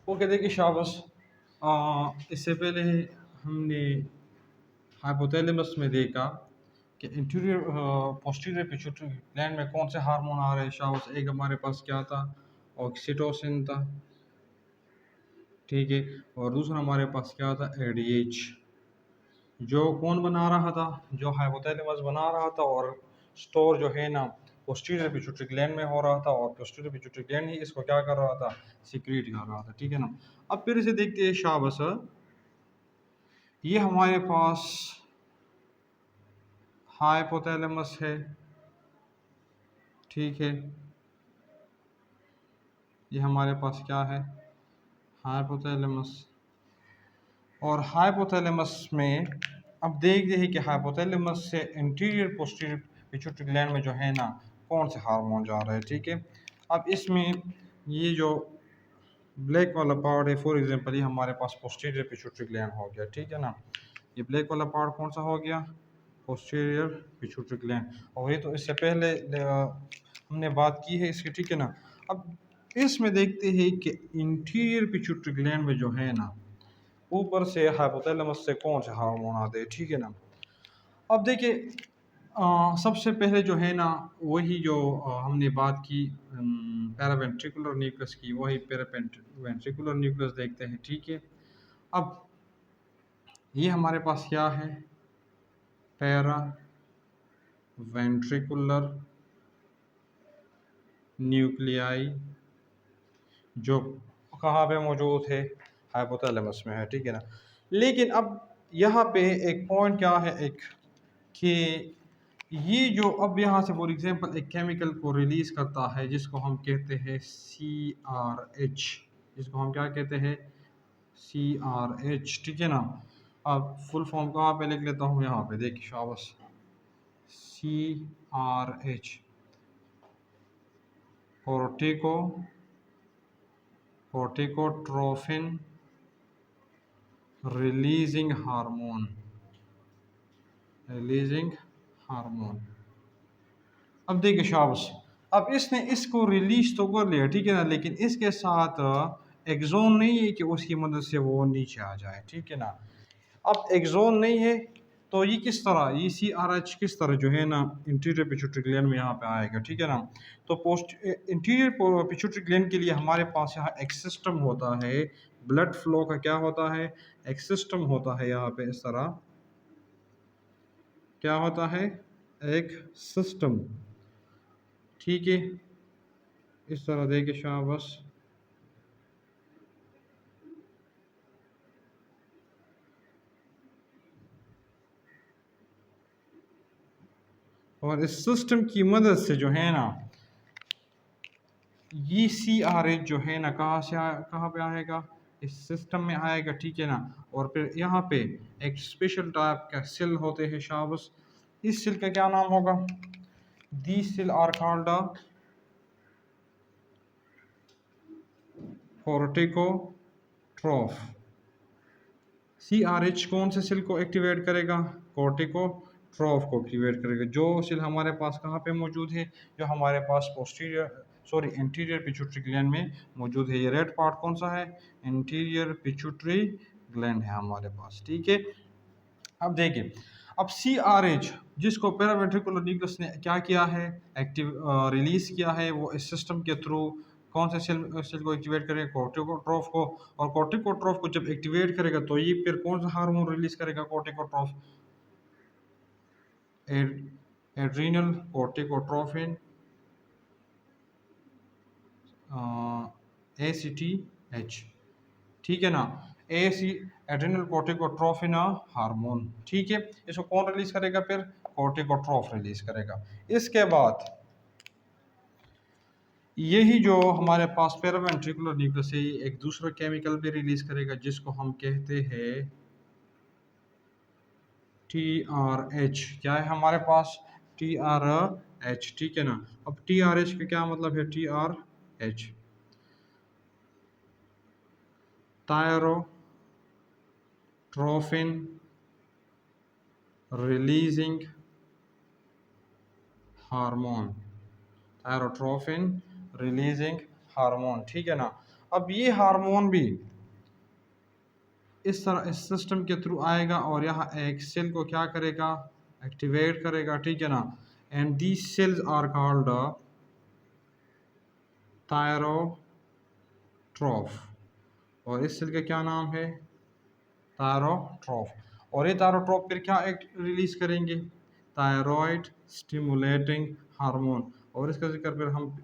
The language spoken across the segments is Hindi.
ओके देखिए शाबाश। इससे पहले हमने हाइपोथैलेमस में देखा कि इंटीरियर पोस्टीरियर पिट्यूटरी ग्लैंड में कौन से हार्मोन आ रहे हैं। शाबाश, एक हमारे पास क्या था, ऑक्सीटोसिन था, ठीक है। और दूसरा हमारे पास क्या था, एडीएच। जो कौन बना रहा था, जो हाइपोथैलेमस बना रहा था, और स्टोर जो है ना पोस्टीरियर पिट्यूटरी ग्लैंड में हो रहा था, और पोस्टीरियर पिट्यूटरी ग्लैंड ही इसको क्या कर रहा था, सीक्रेट कर रहा था, ठीक है ना। अब फिर इसे देखते हैं शाबाश। ये हमारे पास हाइपोथैलेमस है, ठीक है। ये हमारे पास क्या है, हाइपोथैलेमस। और हाइपोथैलेमस में अब देखते हैं कि हाइपोथैलेमस से इंटीरियर पोस्टीरियर पिट्यूटरी ग्लैंड में जो है ना कौन से हार्मोन जा रहे हैं, ठीक है। अब इसमें ये जो ब्लैक वाला पार्ट है, फॉर एग्जांपल ये हमारे पास पोस्टीरियर पिट्यूटरी ग्लैंड हो गया, ठीक है ना। ये ब्लैक वाला पार्ट कौन सा हो गया, पोस्टीरियर पिट्यूटरी ग्लैंड। और ये तो इससे पहले हमने बात की है इसकी, ठीक है ना। अब इसमें देखते हैं कि इंटीरियर पिट्यूटरी ग्लैंड में जो है ना ऊपर से हाइपोथैलेमस से कौन से हार्मोन आते हैं, ठीक है ना। अब देखिए सबसे पहले जो है ना वही जो हमने बात की पैरावेंट्रिकुलर न्यूक्लियस की, वही पैरावेंट्रिकुलर न्यूक्लियस देखते हैं, ठीक है। अब ये हमारे पास क्या है, पैरा वेंट्रिकुलर न्यूक्लियाई, जो कहाँ पे मौजूद है, हाइपोथैलेमस में है, ठीक है ना। लेकिन अब यहाँ पे एक पॉइंट क्या है, एक कि ये जो अब यहाँ से फॉर एग्जांपल एक केमिकल को रिलीज करता है जिसको हम कहते हैं CRH, जिसको हम क्या कहते हैं, CRH, ठीक है ना। अब फुल फॉर्म कहाँ पे लिख लेता हूँ, यहाँ पे देखिए शाबाश, CRH, cortico corticotrophin releasing hormone, releasing hormone. अब देखिए शाबाश, अब इसने इसको रिलीज तो कर लिया, ठीक है ना, लेकिन इसके साथ एक्सोन नहीं है कि उसकी मदद से वो नीचे आ जाए, ठीक है ना। अब एक्सोन नहीं है तो ये किस तरह, ये CRH किस तरह जो है ना इंटीरियर पिट्यूटरी ग्लैंड में यहाँ पे आएगा, ठीक है ना। तो पोस्ट इंटीरियर पिट्यूटरी ग्लैंड के लिए हमारे पास यहाँ एक सिस्टम होता है, ब्लड फ्लो का क्या होता है, एक सिस्टम होता है यहाँ पे इस तरह, क्या होता है, एक सिस्टम, ठीक है। इस तरह देखिए शाबाश। और इस सिस्टम की मदद से जो है ना ये CRH जो है ना कहाँ पे आएगा, इस सिस्टम में आएगा, ठीक है ना। और फिर यहाँ पे एक स्पेशल टाइप का सेल होते हैं शाबाश, इस सेल का क्या नाम होगा, these cell are called corticotroph. CRH कौन से सेल को एक्टिवेट करेगा, कोर्टिकोट्रोफ को एक्टिवेट करेगा, जो सेल हमारे पास कहाँ पे मौजूद है, जो हमारे पास posterior sorry interior pituitary gland में मौजूद है। ये रेड पार्ट कौन सा है, इंटीरियर पिट्यूटरी ग्लैंड है हमारे पास, ठीक है। अब देखिए, अब CRH जिसको पैरावेंट्रिकुलर न्यूक्लियस ने क्या किया है, एक्टिव रिलीज किया है, वो इस सिस्टम के थ्रू कौन से सेल को एक्टिवेट करेगा, कोर्टिकोट्रोफ को। और कोर्टिकोट्रोफ को जब एक्टिवेट करेगा तो ये फिर कौन सा हार्मोन रिलीज करेगा, कोर्टिकोट्रोफ, एड्रीनल कोर्टिकोट्रोफिन, ACTH, ठीक है ना। AC एड्रिनल कोर्टिकोट्रोफिन हार्मोन, ठीक है। इसको कौन रिलीज करेगा, फिर कोर्टिकोट्रोफ रिलीज करेगा। इसके बाद यही जो हमारे पास पैरावेंट्रिकुलर न्यूक्लियस है एक दूसरा केमिकल भी रिलीज करेगा जिसको हम कहते हैं TRH। क्या है हमारे पास, TRH, ठीक है ना। अब TRH का क्या मतलब है, TRH thyrotrophin releasing hormone, thyrotrophin releasing hormone, ठीक है ना। अब ये हार्मोन भी इस तरह इस सिस्टम के थ्रू आएगा और यहाँ एक सेल को क्या करेगा, एक्टिवेट करेगा, ठीक है ना। And these cells are called thyrotroph, और इस सेल का क्या नाम है, थायरोट्रॉफ। और ये थायरोट्रॉफ फिर क्या रिलीज करेंगे, थायराइड स्टिमुलेटिंग हार्मोन, और इसका जिक्र फिर हम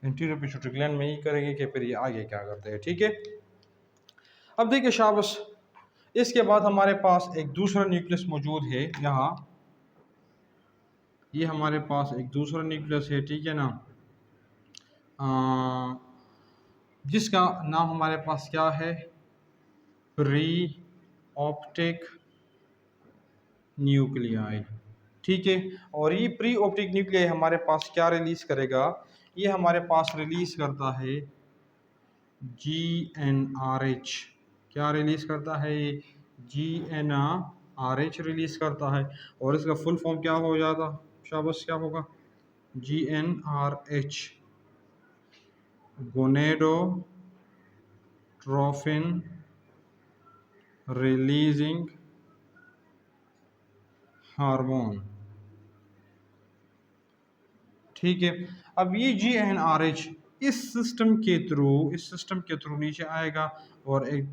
इंटीरियर पिट्यूटरी ग्लैंड में ही करेंगे कि फिर ये आगे क्या करते हैं, ठीक है। अब देखिए शाबाश, इसके बाद हमारे पास एक दूसरा न्यूक्लियस मौजूद है यहाँ, ये हमारे पास एक दूसरा न्यूक्लियस है, ठीक है ना, जिसका नाम हमारे पास क्या है, प्री ऑप्टिक न्यूक्लियाई, ठीक है। और ये प्री ऑप्टिक न्यूक्लियाई हमारे पास क्या रिलीज करेगा, ये हमारे पास रिलीज करता है GnRH, क्या रिलीज करता है ये, GnRH रिलीज करता है, और इसका फुल फॉर्म क्या हो जाता, शाबाश क्या होगा, GnRH, गोनेडोट्रोफिन रिलीजिंग हार्मोन, ठीक है। अब ये GnRH इस सिस्टम के थ्रू नीचे आएगा और एक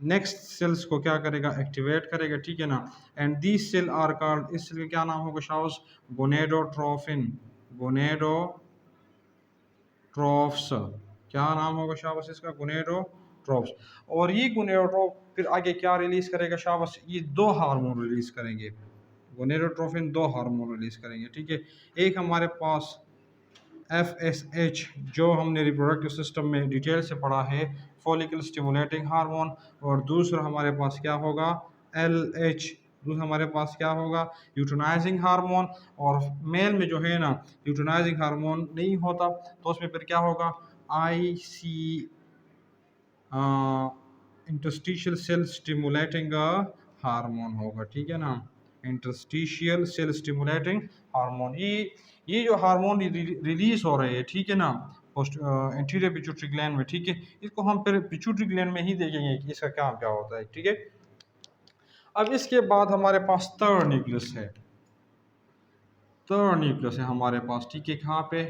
नेक्स्ट सेल्स को क्या करेगा, एक्टिवेट करेगा, ठीक है ना। And these cell are called, इस सेल का क्या नाम होगा शाबाश, गोनेडोट्रोफिन, गोनेडोट्रोफ्स, क्या नाम होगा शाबाश इसका, गोनेडोट्रोफ्स। और ये गोनेडोट्रोफ फिर आगे क्या रिलीज करेगा शाबाश, ये दो हार्मोन रिलीज करेंगे, गोनेडोट्रोफिन दो हार्मोन रिलीज करेंगे, ठीक है। एक हमारे पास FSH, जो हमने रिप्रोडक्टिव सिस्टम में डिटेल से पढ़ा है, फॉलिकल स्टिमुलेटिंग हार्मोन, और दूसरा हमारे पास क्या होगा, LH, दूसरा हमारे पास क्या होगा, यूटेनाइजिंग हार्मोन। और मेल में जो है ना यूटेनाइजिंग हार्मोन नहीं होता, तो उसमें फिर क्या होगा, IC, interstitial cell stimulating hormone होगा, ठीक है ना, इंटरस्टिशियल सेल स्टिमुलेटिंग हार्मोन। ये जो हार्मोन रिलीज हो रहे हैं, ठीक है ना, पोस्ट इंटीरियर पिट्यूटरी ग्लैंड में, ठीक है, इसको हम फिर पिट्यूटरी ग्लैंड में ही देखेंगे कि इसका काम क्या होता है, ठीक है। अब इसके बाद हमारे पास थर्ड न्यूक्लियस है, हमारे पास, ठीक है, कहाँ पे,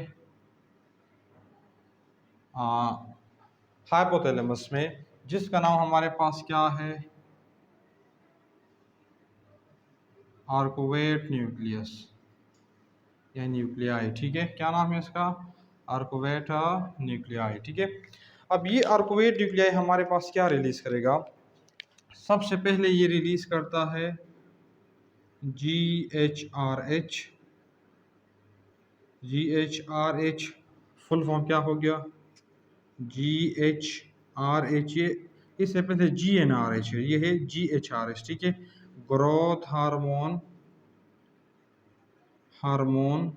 हाइपोथैलेमस में, जिसका नाम हमारे पास क्या है, आर्कोवेट न्यूक्लियस या न्यूक्लियाई, ठीक है, क्या नाम है इसका, आर्कोवेट न्यूक्लियाई, ठीक है। अब ये आर्कोवेट न्यूक्लियाई हमारे पास क्या रिलीज करेगा, सबसे पहले ये रिलीज करता है GHRH, फुल फॉर्म क्या हो गया, GHRH, ये इससे पहले GnRH है, ये है GHRH, ठीक है, ग्रोथ हार्मोन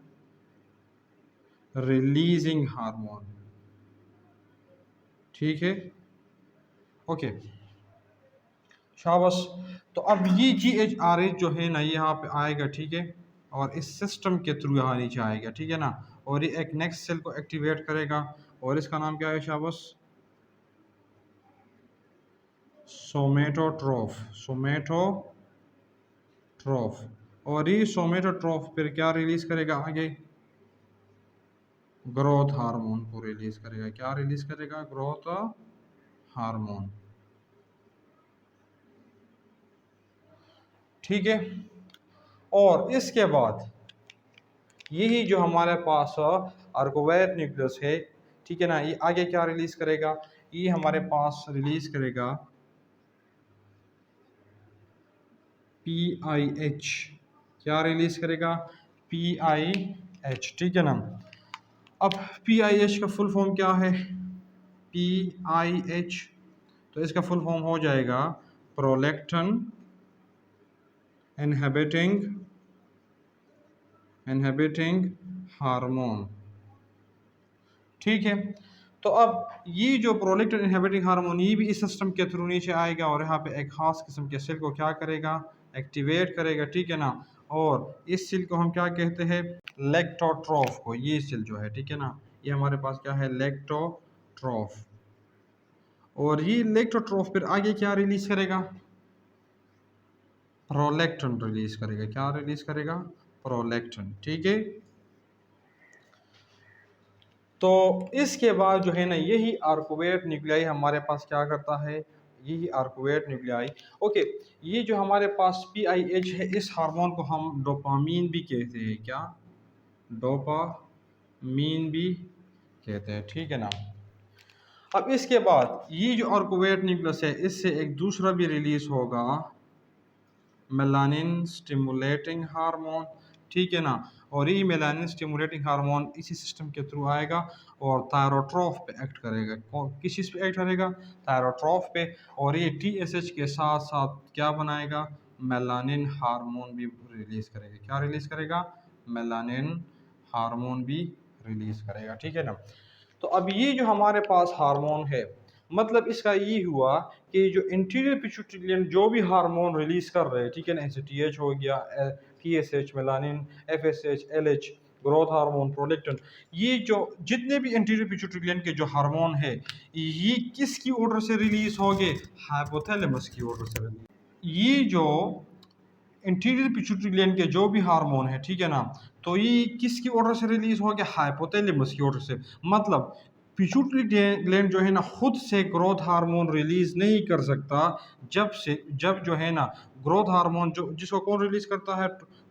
रिलीजिंग हार्मोन, ठीक है, ओके शाबाश। तो अब ये GHRH जो है ना ये यहाँ पे आएगा, ठीक है, और इस सिस्टम के थ्रू यहाँ नीचे आएगा, ठीक है ना, और ये एक नेक्स्ट सेल को एक्टिवेट करेगा, और इसका नाम क्या है शाबाश, सोमेटोट्रोफ, और ये सोमेटोट्रोफ फिर क्या रिलीज करेगा आगे, ग्रोथ हार्मोन को रिलीज करेगा, क्या रिलीज करेगा, ग्रोथ हार्मोन, ठीक है। और इसके बाद यही जो हमारे पास आर्कोवेट न्यूक्लियस है, ठीक है ना, ये आगे क्या रिलीज करेगा, ये हमारे पास रिलीज करेगा PIH, क्या रिलीज करेगा, PIH, ठीक है ना। अब PIH का फुल फॉर्म क्या है, PIH, तो इसका फुल फॉर्म हो जाएगा प्रोलैक्टिन इनहिबिटिंग हार्मोन, ठीक है। तो अब ये जो प्रोलैक्टिन इनहिबिटिंग हार्मोन ये भी इस सिस्टम के थ्रू नीचे आएगा, और यहाँ पे एक खास किस्म के सेल को क्या करेगा, एक्टिवेट करेगा, ठीक है ना। और इस सेल को हम क्या कहते हैं, लेक्टोट्रॉफ को, ये सेल जो है, ठीक है ना, ये हमारे पास क्या है, लेक्टोट्रॉफ, और ये इलेक्ट्रोट्रोफ फिर आगे क्या रिलीज करेगा, प्रोलैक्टिन रिलीज करेगा। क्या रिलीज करेगा, प्रोलैक्टिन। ठीक है, तो इसके बाद जो है ना यही आर्कुवेट न्यूक्लियाई हमारे पास क्या करता है, यही आर्कुवेट न्यूक्लियाई। ओके, ये जो हमारे पास PIH है, इस हार्मोन को हम डोपामीन भी कहते हैं। क्या, डोपामीन भी कहते हैं। ठीक है ना। अब इसके बाद ये जो आर्कुवेट न्यूक्लियस है, इससे एक दूसरा भी रिलीज होगा, मेलानिन स्टिमुलेटिंग हार्मोन। ठीक है ना। और ये मेलानिन स्टिमुलेटिंग हार्मोन इसी सिस्टम के थ्रू आएगा और थायरोट्रॉफ पे एक्ट करेगा। किस चीज़ पे एक्ट करेगा, थायरोट्रॉफ पे। और ये TSH के साथ साथ क्या बनाएगा, मेलानिन हार्मोन भी रिलीज करेगा। क्या रिलीज करेगा, मेलानिन हार्मोन भी रिलीज करेगा। ठीक है ना। तो अब ये जो हमारे पास हार्मोन है, मतलब इसका ये हुआ कि जो इंटीरियर पिट्यूटरी ग्लैंड जो भी हार्मोन रिलीज कर रहे हैं, ठीक है ना, जैसे TH हो गया, TSH, melanin, FSH, LH, growth hormone, prolactin, ये जो जितने भी इंटीरियर पिट्यूटरी ग्लैंड के जो हार्मोन है, ये किसकी ऑर्डर से रिलीज होंगे, हाइपोथैलेमस की ऑर्डर से रिलीज। ये जो इंटीरियर पिट्यूटरी ग्लैंड के जो भी हार्मोन है, ठीक है ना, तो ये किसकी ऑर्डर से रिलीज हो गया, हाइपोथैलेमस की ऑर्डर से। मतलब पिट्यूटरी ग्लैंड जो है ना खुद से ग्रोथ हार्मोन रिलीज नहीं कर सकता, जब जो है ना ग्रोथ हार्मोन जो जिसको कौन रिलीज करता है,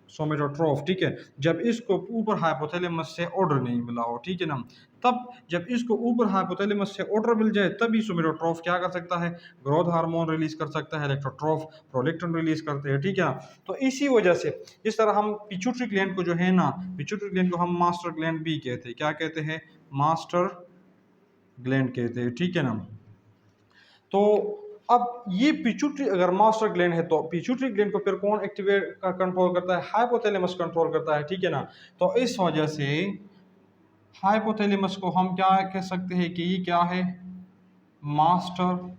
सोमेटोट्रोफ। ठीक है, जब इसको ऊपर हाइपोथैलेमस से ऑर्डर नहीं मिला हो। ठीक है ना, तब जब इसको ऊपर हाइपोथैलेमस से ऑर्डर मिल जाए तभी सोमेटोट्रोफ क्या कर सकता है, ग्रोथ हार्मोन रिलीज कर सकता है, इलेक्ट्रोट्रोफ प्रोलेक्टिन रिलीज करते हैं। ठीक है ना। तो इसी वजह से जिस तरह हम पिट्यूटरी ग्लैंड को जो है ना, पिट्यूटरी ग्लैंड को हम मास्टर ग्लैंड भी कहते हैं। क्या कहते हैं, मास्टर ग्लैंड कहते हैं। ठीक है ना। तो अब ये पिट्यूटरी अगर मास्टर ग्लैंड है, तो पिट्यूटरी ग्लैंड को फिर कौन एक्टिवेट कंट्रोल करता है, हाइपोथैलेमस कंट्रोल करता है। ठीक है ना। तो इस वजह से हाइपोथैलेमस को हम क्या कह सकते हैं कि ये क्या है, मास्टर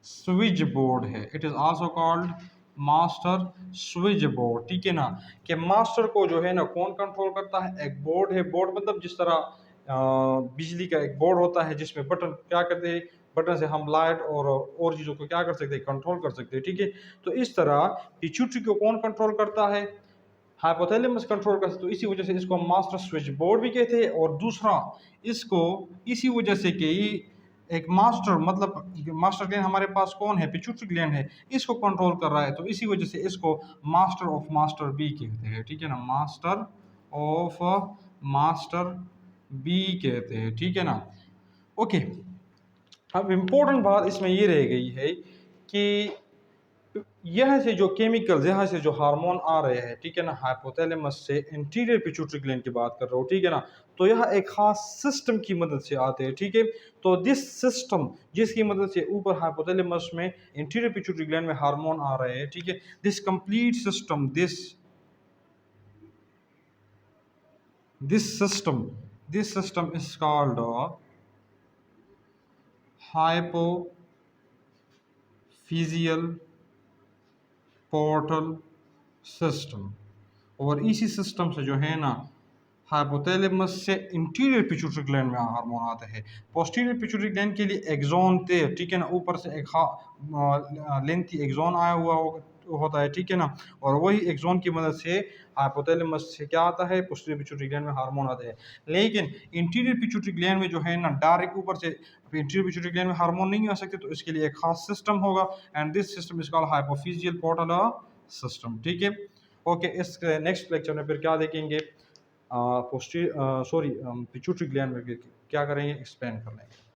स्विच बोर्ड है। It is also called master switch board. ठीक है ना, कि मास्टर को जो है ना कौन कंट्रोल करता है, एक बोर्ड है। बोर्ड मतलब जिस तरह बिजली का एक बोर्ड होता है जिसमें बटन क्या करते हैं, बटन से हम लाइट और चीज़ों को क्या कर सकते हैं, कंट्रोल कर सकते हैं। ठीक है, तो इस तरह पिट्यूटरी को कौन कंट्रोल करता है, हाइपोथैलेमस कंट्रोल करता है। तो इसी वजह से इसको मास्टर स्विच बोर्ड भी कहते हैं। और दूसरा, इसको इसी वजह से कि एक मास्टर मतलब मास्टर ग्लैंड हमारे पास कौन है, पिट्यूटरी ग्लैंड है, इसको कंट्रोल कर रहा है, तो इसी वजह से इसको मास्टर ऑफ मास्टर बी कहते हैं। ठीक है ना, मास्टर ऑफ मास्टर बी कहते हैं। ठीक है ना। ओके, अब इम्पोर्टेंट बात इसमें ये रह गई है कि यहाँ से जो केमिकल्स, यहाँ से जो हार्मोन आ रहे हैं, ठीक है ना, हाइपोथैलेमस से इंटीरियर पिट्यूटरी ग्लैंड की बात कर रहा हूँ। ठीक है ना। तो यह एक खास सिस्टम की मदद से आते हैं। ठीक है, तो दिस सिस्टम जिसकी मदद से ऊपर हाइपोथैलेमस में इंटीरियर पिट्यूटरी ग्लैंड में हार्मोन आ रहे हैं, ठीक है, this complete system, this system is called hypophyseal portal system. और इसी सिस्टम से जो है ना हाइपोथैलेमस से इंटीरियर पिट्यूटरी ग्लैंड में हार्मोन आते हैं। पोस्टीरियर पिट्यूटरी ग्लैंड के लिए एक्सोन थे। ठीक है ना, ऊपर से एक लेंथी एक्सोन आया हुआ होता है। ठीक है ना, और वही एक्सोन की मदद से हाइपोथैलेमस से क्या आता है, पोस्टीरियर पिट्यूटरी ग्लैंड में हार्मोन आते हैं। लेकिन इंटीरियर पिट्यूटरी ग्लैंड में जो है ना डायरेक्ट ऊपर से इंटीरियर पिट्यूटरी ग्लैंड में हार्मोन नहीं आ सकते, तो इसके लिए एक खास सिस्टम होगा, and this system is called hypophyseal portal system. ठीक है। ओके, इस नेक्स्ट लेक्चर में फिर क्या देखेंगे, पिट्यूटरी ग्लैंड में क्या करेंगे, एक्सप्लेन कर लेंगे।